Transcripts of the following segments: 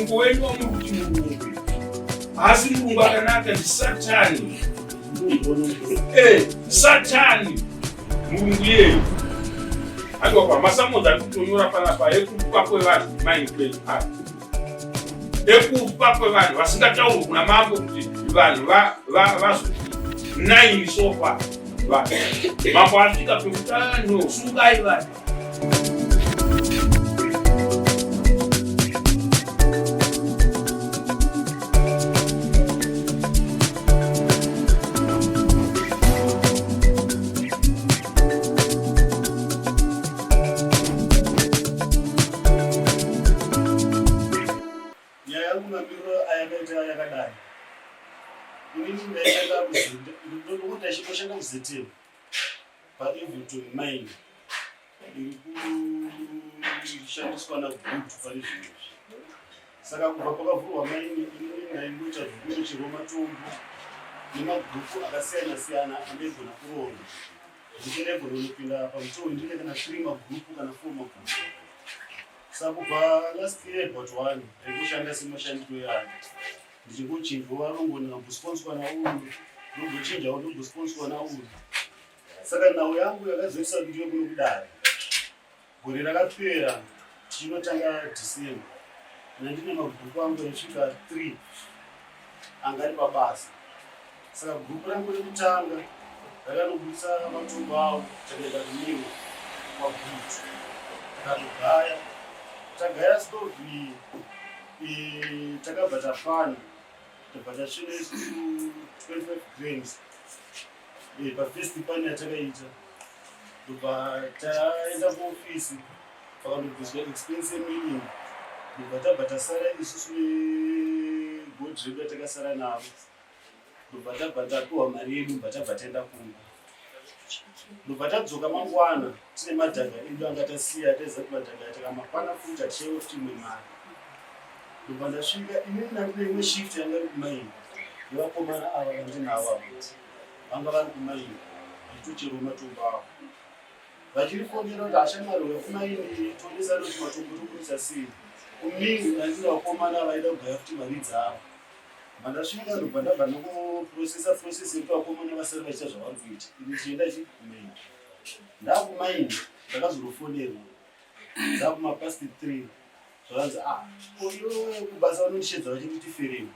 Mulungu wenu wamuti mulungu. Asi mulungu akanaka ndi Satani. Satani. Mulungu yeyu. Ando kwa masamoza kutonyora panapa ekufa kwevanhu maingwe. Ekufa kwevanhu vasingatauri kuna mambo kuti vanhu vazo 9 sofa. Mambo asvika pekutano sungai vanhu. Positive but everything mind shandiswa na good pale zvino saka kubva pakavhurwa maini ndaingoita zvikuru chiromatombo nemagrupu akasiyana siyana anogona kuronga ndichilegona unopinda pamutowo ndine kana 3 magrupu kana 4 magrupu saka kubva last year but 1 ndaikushanda semashandiro yayo ndichingochinjwa varongoni ngambosponsorwa nauyu ndogochinjawo ndogosponsorwa nauyu saka nhau yangu yakazoisa ndiyo kuno kudare gore rakapera chinotanga December ndine magrupu angu anosvika 3 anga ari pabasa saka grupu rangu rekutanga rakanobudisa matombo avo takaita rimwe kwagrupu takatogaya tagaya stovi takabva tafana tabva tasvina 25 grams pafirst pani yatakaita ndobva taenda kuofisi pakandobviswa expense yemilling ndobva tabva tasara isusu negodrip yatakasara navo ndobva tabva tapiwa mari yedu ndobva tabva taenda kumba ndobva tadzoka mangwana tine madhaga edu anga tasiya taiziva kuti madhaga atakamakwana futi atichaiwa kuti imwe mari ndobva ndasvika inini ndandine imwe shift yanga iri kumaini nevakomana ava vandinavo vanga vari kumaini vachitochero matombo avo vachirifonera kuti hashamwari wekumaini tonesa noti matombo tokurisa sei kumini ndandine vakomana vaida kugaya kuti mari dzavo mandasvika ndobva ndabva nokuprocesa yekuti vakomana vasari vachiita zvavari kuita ini chienda chii kumaini ndakumaini ndakazorofonerwa dzakumapasti 3 zvanzi oyo kubasa vanondishedza vachinditi feremu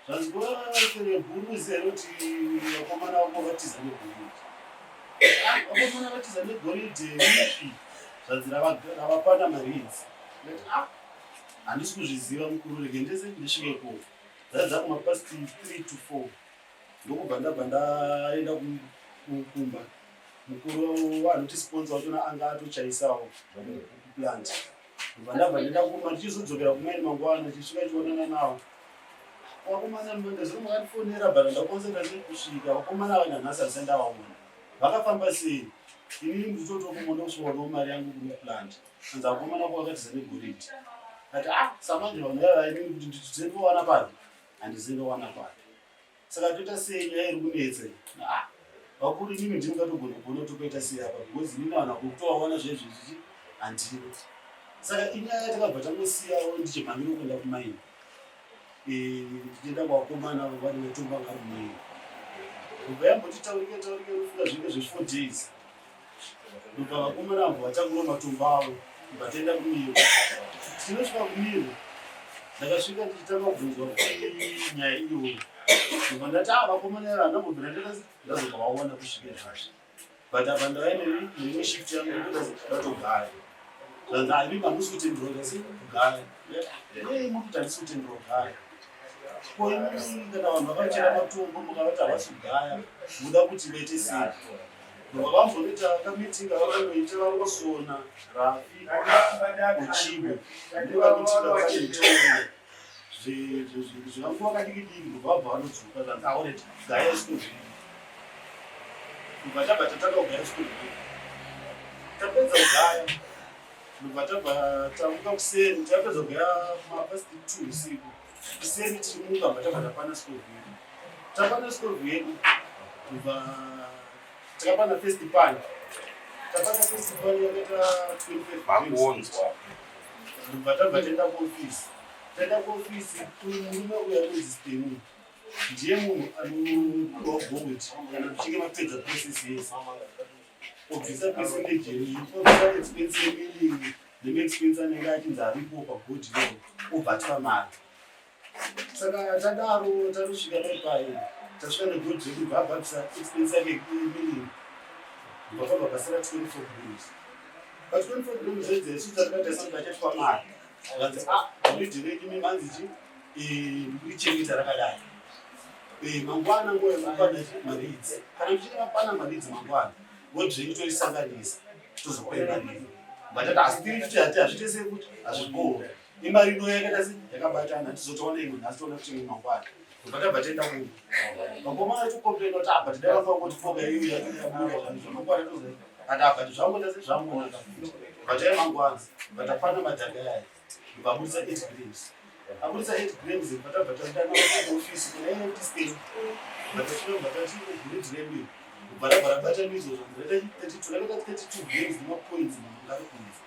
zvanzi kuferebhuru zero kuti vakomana vako vatiza negoridhe vakomana vatiza negoridhe ipi zvanzi ravapana maridzi handisi kuzviziva mukuru rege ndese ndisvike ikoko dzadza kumapasti 3 to 4 ndokubva ndabva ndaenda kukumba mukuru anotisponsa wachona anga atochaisawo kuplant ndabva ndenda kumba ndichizodzokera kumaini mangwana tichisvika chionana navo vakomana ndezviri makatifonera bhata ndakonsenta kusvika vakomana vanyanhasi handisandavaona vakafamba sei inini nditotokumonda kusvikawo mari yangu kumuplant anzi vakomana kwakatiza negoridhe ati samanje vanyainini kuti nditizendowana pari handizendowana pari saka toita sei nyaya iri kunetsa vakuru inini ndingatogona kuona tokuita sei apa because inini vanhu vakutovaona zvezvezvichi handiro saka inyaya takabva tangosiyawo ndichimhanyiro kuenda kumaini ndichienda kwavakomana vari vetomba nga rumaini ndobva yambotitaurike nofunga zvinge zve4 days ndobva vakomana vambo vatangura matombo avo ndobva taenda kumiro tinosvika kumiro ndakasvika ndichitanga kubvunzwa kuti nyaya iyoyo ndobva ndati vakomana ava ndambobvira ndazobva vaona kusvike zvazvo but apa ndavaine neimwe shift yangu ndatogaya zvanzi aivi hamusi kutendera kasi kugaya mukuti handisi kutendera kugaya koini kana vanhu vakachera matombo mukavati havasi kugaya muda kuti vaite sei ndobva vambonoita kamitinga vakanoita varosona rafi uchibo ndevamitinga vakanoitawo zvinanguva kadiki ndobva vabva vanodzoka zvanzi aoreti gaya isikovhiri ndobva tabva tatanga kugaya isikovhiri tapedza kugaya ndobva tabva tamuka kuseni tapedza kugaya mapasti 2 usiku kuseni tirimuka bva tabva tapana sikovhi yedu ndobva takapana first pan yakaita 25 ndobva tabva taenda kuofisi taenda kuofisi murume uya anonzi ndiye munhu anogogokuti kana tichinge mapedza process yese obvisa percentage obvisa expense yemilini nemaexpense anenge achinzi aripo pabhodhi levo obhatira mari. Saka tadaro tanosvika paipai tasvika nebhodhi redu bhabhatisa expense yake yemilini vakabva pasara 24 grams. Pa 24 grams edzi yesu takata saka chatwa mari akanzi bhodhi redu mimanzichi richengeta rakadai mangwana ngoyo mangwana mari idzi kana muchinge mapana mari idzi mangwana wodrengi toisanganisa tozokwenda mari batata asi tiri kuti hazviite sekuti hazvibohwa imari ino yakaita se yakabatana tizotoona imwe nhasi toona kuti imwe mangwana batabva tenda munhu makomana tokomplena kuti abva tidaramba kuti foga iyo yabuda zvamangwana tozo atabva zvangota sezvamona bataya mangwana batapana madhaga yayo babudisa 8 grams abudisa 8 grams batabva tatana ofisi kuna ine distain batachino grid revenue barabara batanizo zvakaita 32 grams nemapoints mangari kunzi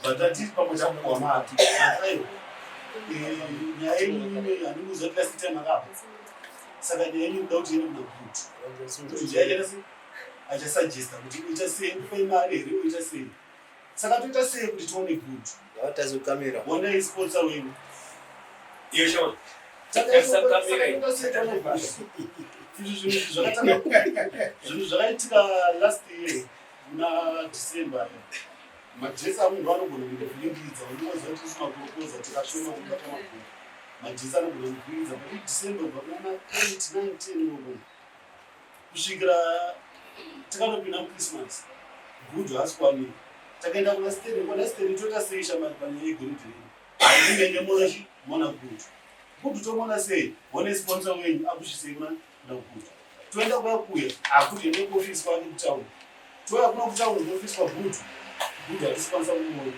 batati pamwe chakuwa mati asayo nyaya yenyu hanimuziva kuti last time akabva saka nyaya yenyu kuda kuti ine kuna kuti ndiyaita sei achasuggesta kuti uita sei kupa mari here uita sei saka toita sei kuti tione good tazokamera wona isponsor wenyu yesho zvinhu zvakaitika last year muna December madhesi amunhu anogona kundovhiringidza unimoziva kuti tisimagorokoza tikashoma kubata mabhuku madhesi anogona kuvhiringidza kuti December kubva kuna 2019 kusvikira tikanopinda muChristmas good hasikwaniri takaenda kuna steni toita sei shamari panyaya yegrid revenue hainenge monachi mona good tomona sei one sponsor wenyu akushisei kuna good toenda kuya akuti ende kuofisi kwake kutauni toya kuna kutauni kuofisi kwagood hatisikwanisa kumoyo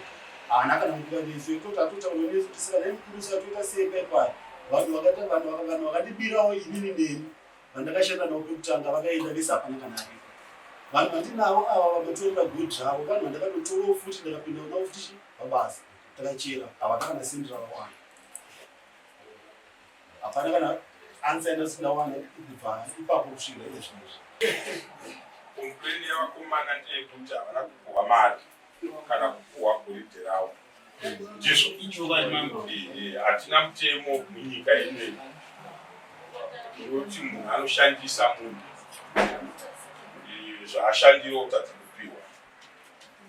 haana kana nguva nesu toti atotaura nesu kuti saka naimukuru toita sei paipai vanhu vakandibirawo inini neni vandakashanda navo pekutanga vakaenda vese hapana kana aripo vanhu vandinavo ava vamatorera good zvavo vanhu vandakanotorawo futi ndakapinda navo futi pabasa takachera havana kana sendira vawanda hapana kana ansaina sindawana kubva ipapo kusvikira izvezvi kompleni yavakomana ndeyekuti havana kupuhwa mari kana kupuhwa goridhe ravo ndizvo hatina mutemo munyika ineyi kuti munhu anoshandisa munhu zvaashandira kutadza kupiwa.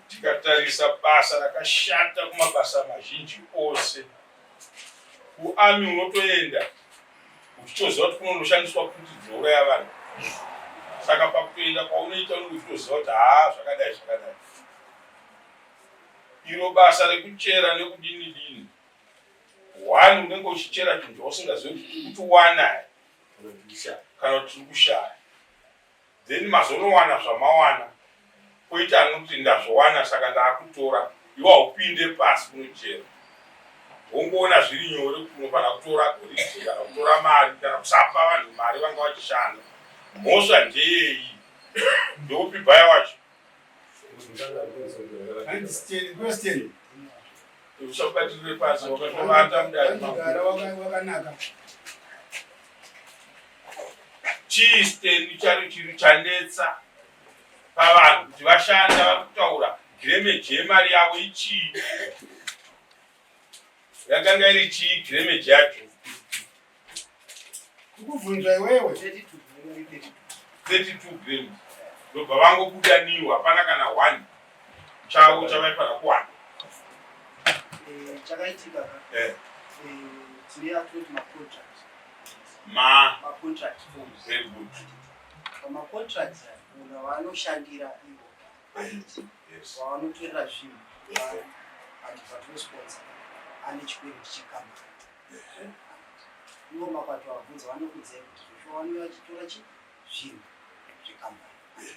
Tikatarisa basa rakashata kumabasa mazhinji ose kuami unotoenda uchitoziva kuti kunonoshandiswa kuti dzoroya vanhu saka pakutoenda kwaunoita unenge uchitoziva kuti zvakadai iro basa rekuchera nekudini wani unenge uchichera chinhu usingazivi kuti wana kana kuti uri kushaya then mazonowana zvamawana poita anokuti ndazvowana saka ndaakutora iwe haupinde pasi kunochera wongoona zviri nyore kuti unofanira kutora goridhe kana kutora mari kana kusapa vanhu mari vanga vachishanda mhosva ndeyeyi ndokupi bhaya wacho usabatirire pasi wakatovata mudari wakanaka chii steni chiri chanetsa pavanhu kuti vashanda vari kutaura giremeji yemari yavo ichii yakanga iri chii giremeji yacho kukubvunzva iwewe 32 grams ndobva vangobudaniwa hapana kana 1 chavo chavaifana kuwana chakaitika tiri atoti macontract forms very good pamacontract munhu vanoshandira ivo vavanotorera zvinhu advertisesponsor ane chikwereti chekambani ivo mapato vabvunza vanokudzai kuti zvoshovanenge vachitora zvinhu zvekambani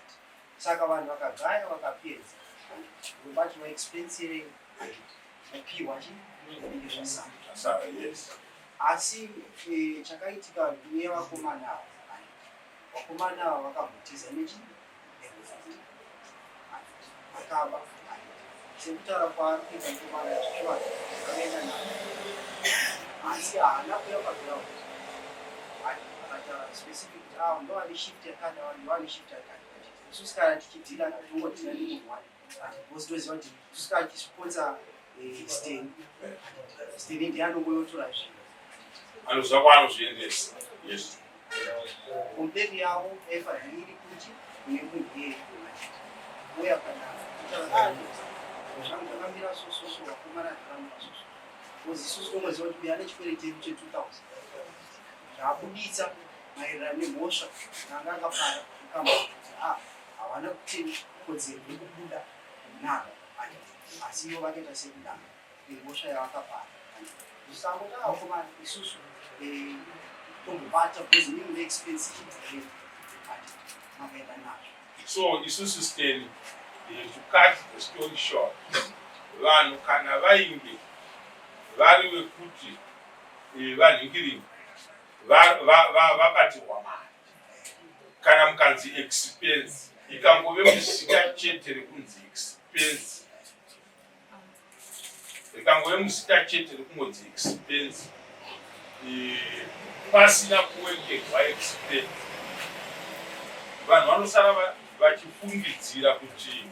saka vanhu vakagaya vakapedza vobatirwa expense yenyu kupiwa chinenge zvasara asi chakaitika nevakomana ava vakomana ava vakabhotiza vakaba sekutaura kwaari kuita mukomana zvishwani zvakaenda navo asi haana kuuya paground akataura specific kuti ndo ane shift yakati ndo ane shift yakati isusu kana tichidhila tongodhila nemunhu wani because toziva kuti isusu kana tichiponza Steni ndiye anongoyotora zvinhu anoziva kwaanozviendesa. Yes. kompeni yavo yaifanira iri kuti kune munhu yeye uya kana zvangu zvakamira sososo vakomana zvakamira soso because isusu tomoziva kuti uya nechikwereti chedu che2000 zvaabuditsa maererano nemhosva nanga akafara kukamba havana kuteni kodzero yekubuda navo asi ivo vakaita sekudanga nemhosva yavakafara zvisangoti avakomana isusu tombobata because inenge neexpensive makaenda nazvo. So isusu Steni, to cut the story short, vanhu kana vainge vari vekuti vanhingirirwa vabatirwa mari kana mukanzi expense ikangove muzita chete rekunzi expense ikangove muzita chete rekungodzi expense pasina kuwengerwa expense vanhu vanosara vachifungidzira kuti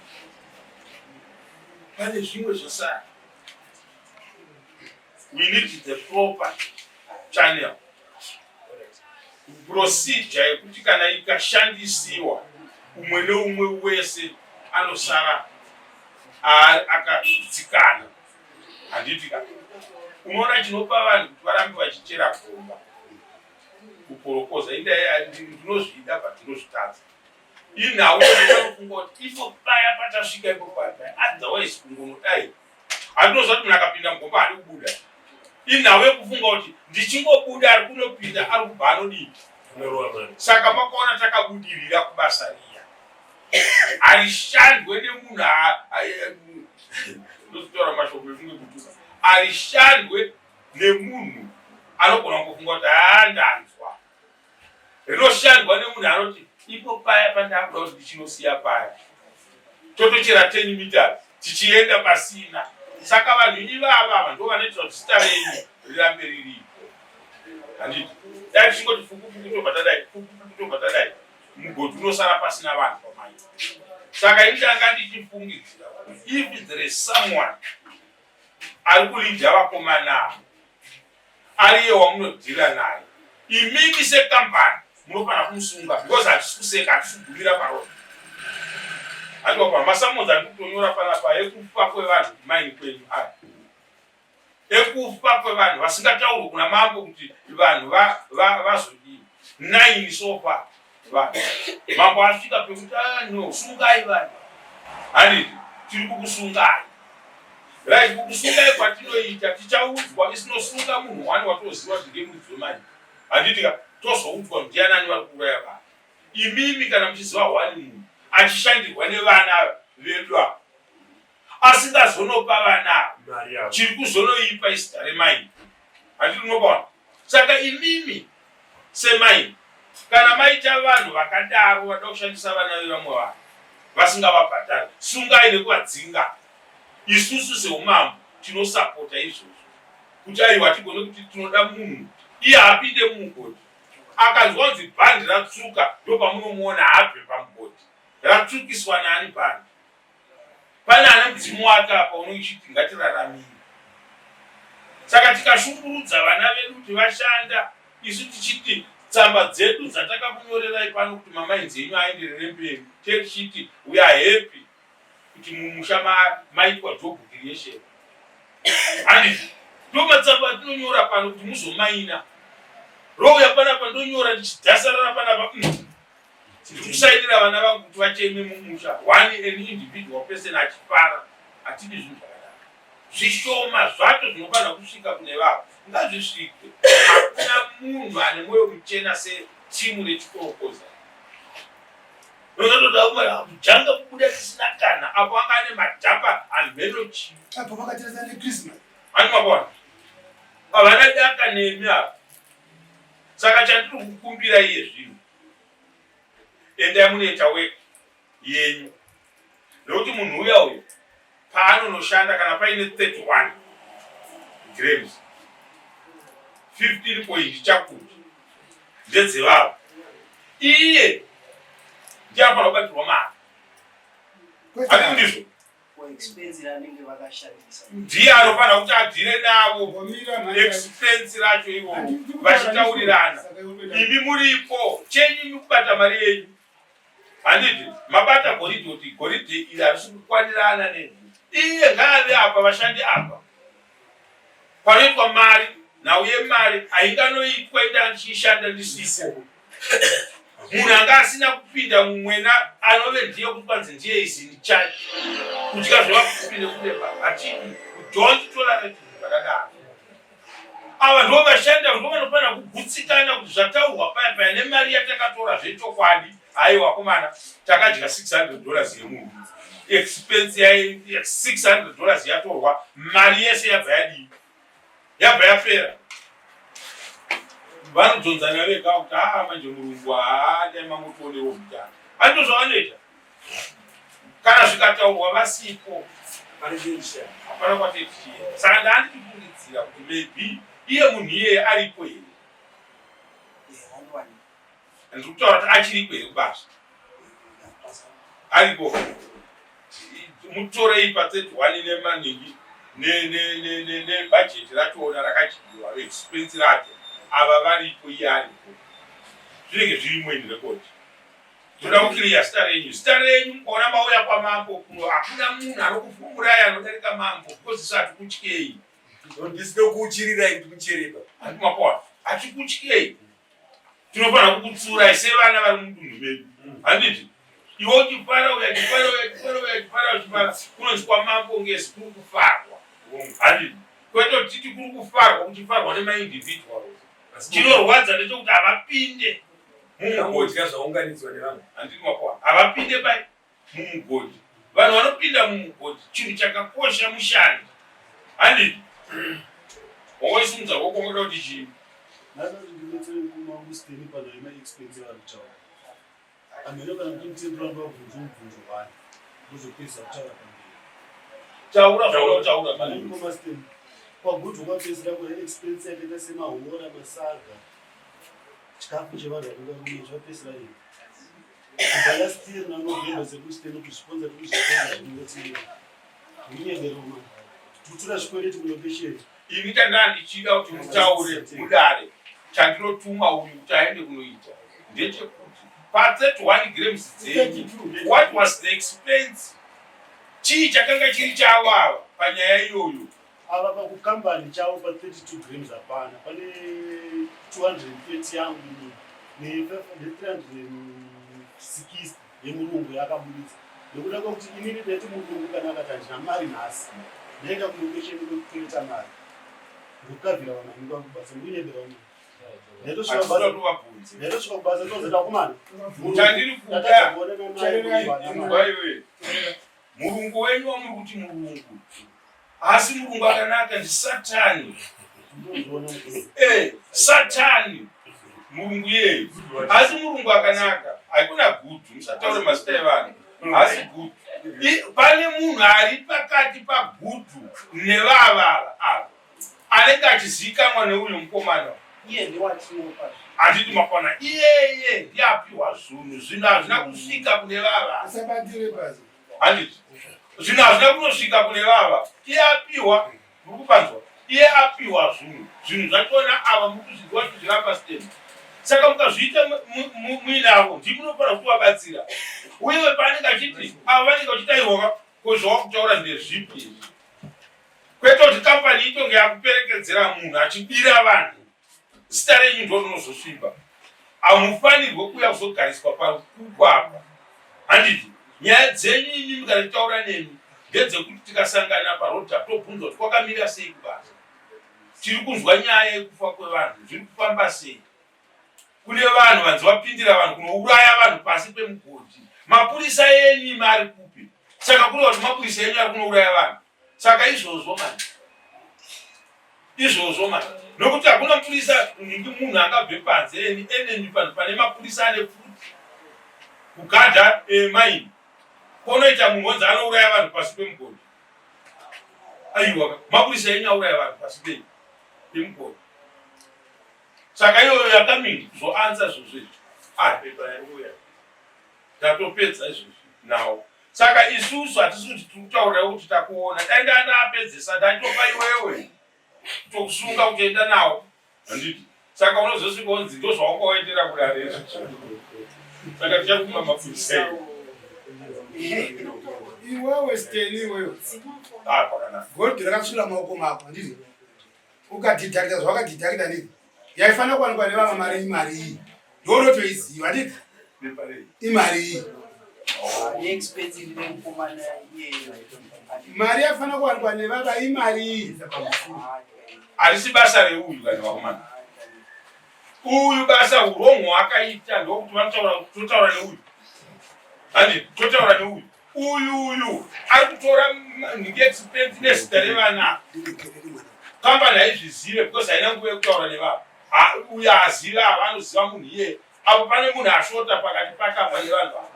pane zvimwe zvasara. We need the proper channel procedure yekuti kana ikashandisiwa umwe neumwe wese anosara akadzikana. Handiti ka unoona chinopa vanhu kuti varambe vachichera gomba kuporokoza ndinozvida patinozvitadza inhau inofunga kuti ifo paya patasvika ipo paya otherwise kungonodai handinoziva kuti munhu akapinda mugomba ari kubuda inhau yekufunga kuti ndichingobuda ari kunopinda ari kubva anodii. Saka makaona takabudirira kubasa riya harishandwe nemunhu ndozitora mashoko efunge kutuka harishandwe nemunhu anogona kufunga kuti ndanzwa rinoshandwa nemunhu anoti ipo paya pandakuda kuti ndichinosiya paya totochera 10 meters tichienda pasina. Saka vanhu ivava ndo vanoita kuti zita renyu rirambe riripo. Handiti dai tichingoti fukufuku tobva tadai mugodhi unosara pasina vanhu pamai. Saka indanga ndichifungidzira kuti if there is someone ari kulidha vakomana ariye wamunodhira naye imimi sekambani munofanira kumusunga because hatisi kuseka hatisi kugumira paroni. Handikopa masamonzi ari kutonyora panapa ekufa kwevanhu kumaini kwenyu aya ekufa kwevanhu vasingataurwe kuna mambo kuti vanhu vazodii 9 sofa vanhu mambo asvika pekuti no sungai vanhu handiti tiri kukusungai right. Kukusungai kwatinoita tichaudzwa isinosunga munhu wani watoziva kuti ngemudzi wemani handiti ka tozoudzwa ndianani vari kuuraya vanhu. Imimi kana muchiziva wani munhu achishandirwa nevana vedu ava asingazonopa vana chiri kuzonoipa izita remaini handiti unopaona. Saka imimi semaini kana maita vanhu vakadaro vada kushandisa vana vevamwe vanhu vasingavabhadhari sungai nekuvadzinga. Isusu seumambo tinosapota izvozvo kuti aiwa tigone kuti tinoda munhu iye apinde mumugodhi akanzwa kunzi bhandi ratsuka ndopamunomuona habve pamugodhi ratsukiswa naani bhandi. Pane ane mudzimu wake apa unoichiti ngatiraramire. Saka tikashungurudza vana vedu kuti vashanda isu tichiti tsamba dzedu dzatakakunyorerai pano kuti mamainzi enyu aenderere mberi tichiti we are happy kuti mumusha maitwa job creation. Handiti ndomatsamba tinonyora pano kuti muzomaina rouya panapa ndonyora ndichidhasarara panapa kusaidira vana vangu kuti vacheme mumusha one an individual person achifara hatidi zvinhu zvakadaro. Zvishoma zvacho zvinofanira kusvika kune vavo ngazvisvike. Hakuna munhu ane mwoyo muchena setimu rechikorokoza nozatoda kujanga kubuda tisina kana apo anga ane madhapa amheno chii apo vakatirasa nechristmas animabona havana daka nemi apa. Saka chandiri kukumbira iye zvino endai munoita weka yenyu nekuti munhu uya paanonoshanda kana paine 31 grams 15 point chakuti ndedzevavo iye ndiafanira kubatirwa mari ani ndizvo ndiye anofanira kuti adhire navo expense racho ivovo vachitaurirana imi muripo chenyu kubata mari yenyu handiti mabata goridhe kuti goridhe iri harisi kukwanirana nenyu iye ngaave apa vashandi apa panoitwa mari nhau yemari hainganoitwa indandichishanda ndisipo munhu anga asina kupinda mumwena anove ndiye kuti kwanzi ndiye izini chake kudya zvavakupinde kuneba hatidi don't tolerate zvakadaro ava ndo vashanda ndo vanofanira kugutsikana kuti zvataurwa paya paya nemari yatakatora zvechokwadi haiwa komana takadya $600 yemunhu expense yaye $600 yatorwa mari yese yabva yadii yabva yapera vanodzonzana vega kuti manje murungu haadai mangotonewo mutano handito zvavanoita kana zvikataurwa vasipo hapana kwatetichiya saka ndaandikufungidzira kuti maybe iye munhu iyeye aripo here ndikutaura kuti achiripo here kubasa aripo mutorei pa31 nemaningi nebhajeti ratoona rakadyiwa expense racho ava varipo iye aripo zvinenge zvirimwo in record toda kukiriya zita renyu mukaona mauya kwamambo kuno hakuna munhu anokufumburai anodarika mambo because hatikutyei ndisino kuuchirirai kuti muchereba handimapona hatikutyei tinofanira kukutsurai sevana vari mudunhu medu handiti iwe uchifara uchifara kunonzi kwamambo ngezi kuri kufarwa handiti kwete titi kuri kufarwa kuchifarwa nemaindividual chinorwadza ndechekuti havapinde mumugodya zvaunganidzwa nevanhu handiti mapona havapinde pai mumugodhi vanhu vanopinda mumugodhi chinhu chakakosha mushandi handiti wangoisimudza kokongoda kuti chii ndinotiri kumamusteni pana emaexpense varikutaura amene kana kuti mtenduramba vabvunza mubvunzo vani kuzopedzisa kutaura pamberi taura mani komasteni pagudhu kwapedzira kwaexpense yakaita semahora masaga chikafu chevanhu vakangarume zvapedzira ii kubalastiri nanovhemba sekusteni kuzviponza kuzviponza zvinotiri munyeberoma tutura zvikwereti kulokesheni ini tandandichida kuti mutaure mudare chandinotuma uyu kuti aende kunoita ndechekuti pa31 grams dzenyu what was the expense chii chakanga chiri chavava panyaya iyoyo ava pakukambani chavo pa32 grams hapana pane 230 yangu ne360 yemurungu yakabuditsa nekuda kwekuti inini deti murungu kana akati handina mari nhasi ndaenda kulokesheni kwekutoita mari ndokukabvira vanhu vanenge vakubasa muinyebera uno ndaitosvika kubasa tozenda kumana chandiri kuda murungu wenyu wamuri kuti murungu asi murungu akanaka ndi satani satani murungu yeyu asi murungu akanaka haikuna gudhu musataure mazita evanhu asi gudhu pane munhu ari pakati pagudhu nevavava ava anenge achizivikanwa neuyo mukomana handiti mapana iyeye ndiapiwa zvinhu zvinhu hazvina kusvika kune vava handiti zvinhu hazvina kunosvika kune vava iye apiwa murikupanzwa iye apiwa zvinhu zvachona ava mukuzviziva kuti zviramba stem saka mukazviita muinavo ndimunofanira kuti vabatsira uye paanenge achiti ava vanenge vachitaiwa kozvava kutaura ndezvipi izvi kwete kuti kampani itonge yakuperekedzera munhu achibira vanhu zita renyu ndo rinozosviba hamufanirwe kuuya kuzogariswa pakuku apa handiti nyaya dzenyu imi mukatitaura nemi ndedzekuti tikasangana parodha tobvunzwa kuti kwakamira sei kubasa tiri kunzwa nyaya yekufa kwevanhu zviri kufamba sei kune vanhu vanzi vapindira vanhu kunouraya vanhu pasi pemugodhi mapurisa yenyu mari kupi saka kuri kuti mapurisa yenyu ari kunouraya vanhu saka izvozvo mani nokuti hakuna mapurisa ningi munhu angabve panze enemi panhu pane mapurisa ane futi kugadha maini konoita munhu onzi anouraya vanhu pasi pemugodhi aiwa mapurisa yenyu auraya vanhu pasi pemugodhi Saka iyoyo yakamira kuzoanza zvozvo. Pepa yaruya. Tatopedza izvozvo nawo. Saka isusu hatisi kuti tikutaura kuti takuona. Dai ndapedzisa ndatopa iwewe. Tokusunga kutoenda nawo. Handiti. Saka unozosvika unzi ndozvaungoendera kudare izvo. Saka tichakuma mapfudzisei. Iwewe Steny iwewe. Pakanaka. Goti rakasula maoko mako handiti. Ukadhidharika zvawakadhidharika nditi. Yaifana kuwanikwa nevamwe mari iyi. Ndotoiziva handiti. Imari iyi. Mari yafana kuwanikwa nevava imari iyi. Harisi basa reuyu kana vakomana. Uyu basa urongo akaita ndokuti vanotaura neuyu. Handiti totaura neuyu. Uyu ari kutora expense nezita revana. Kambani haizvizive because haina nguva yekutaura nevava. Uyu aziva havanoziva munhu iye. Apo pane munhu ashota pakati pakabva nevanhu ava.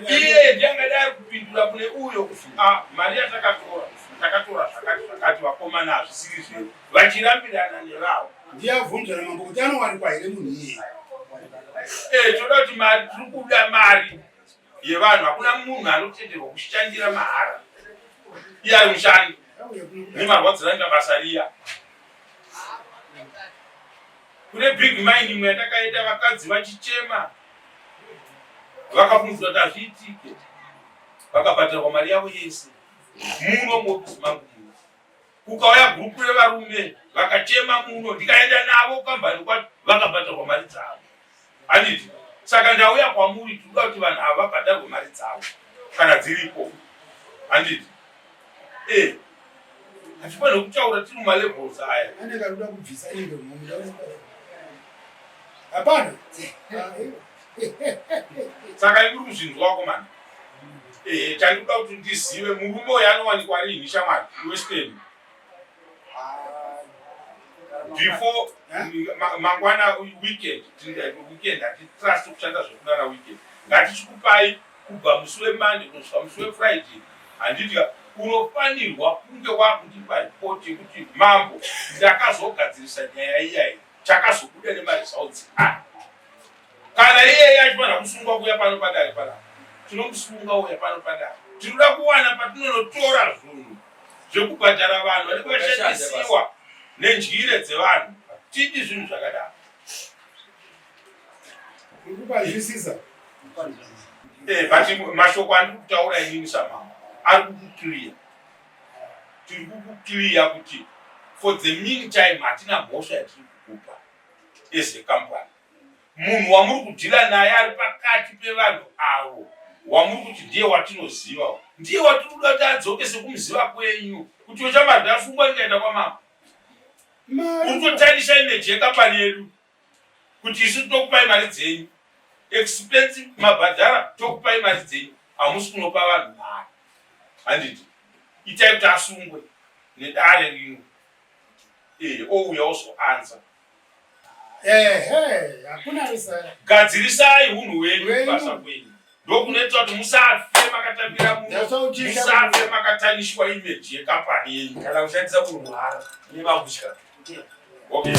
Iye ndiangada ari kupindura kune uyo kuti mari yatakatora zvakati vakomana hazvisiri zvedu vachirambirana nevavo. Ndiyabvunza namambo kuti anowanikwa here munhu iye. Toda kuti mari tiri kuda mari yevanhu. Hakuna munhu anotenderwa kushandira mahara. Iye ari mushandi nemarwadziro anga basa riya. Kune big mind imwe yatakaita vakadzi vachichema vakabvunzwa kuti hazviitike vakabhadharwa mari yavo yese muno mofisi mangu muno. Kukauya gurupu revarume vakachema muno ndikaenda navo kambani kwati vakabhadharwa mari dzavo. Handiti. Saka ndauya kwamuri tinoda kuti vanhu ava vabhadharwe mari dzavo kana dziripo. Handiti. Hatifanira kutaura tiri mumalevels aya. Anenge arikuda kubvisa indo mumunda. Hapana. Saka ikuri kuzvinzwa wakomana. Chandikuda kuti ndizive murume uyu anowanikwa riini shamwari Steny. Before mangwana weekend hatitrust kushanda zvekunana weekend. Ngatichikupai kubva musi weMonday kusvika musi weFriday. Handiti unofanirwa kunge wakutipa ripoti yekuti mambo ndakazogadzirisa nyaya iyayi chakazobuda nemaresults. Kana iye achifanira kusungwa kuya pano padare panapa. Tinomusunga uya pano padare. Tinoda kuwana patinonotora zvinhu zvekubhadhara vanhu vanenge vashandisiwa nenjire dzevanhu. Tidi zvinhu zvakadaro. Urikubazvisisa. But mashoko andiri kutaura inini samama ari kukukiliya. Tiri kukukiliya kuti for the meantime hatina mhosva yatiri kukupa as a company. Munhu wamuri kudhila naye ari pakati pevanhu avo wamuri kuti ndiye watinoziva ndiye watiri kuda kuti adzokese kumuziva kwenyu kuti wechamadhi afungwa ndikaenda kwamama. Utotarisha imeji yekambani yedu kuti isu tokupai mari dzenyu expensive mabhadhara tokupai mari dzenyu hamusi kunopa vanhu mari. Handiti. Itai kuti asungwe nedare rino. Ouya ozoanza. Hakuna risara. Gadzirisai hunhu hwenyu basa kwenyu. Ndokunoita kuti musafe makatambira muno. Musafe makatanishwa imeji yekambani yenyu. Kana kushandisa munhu muhara nevakutya. Okay.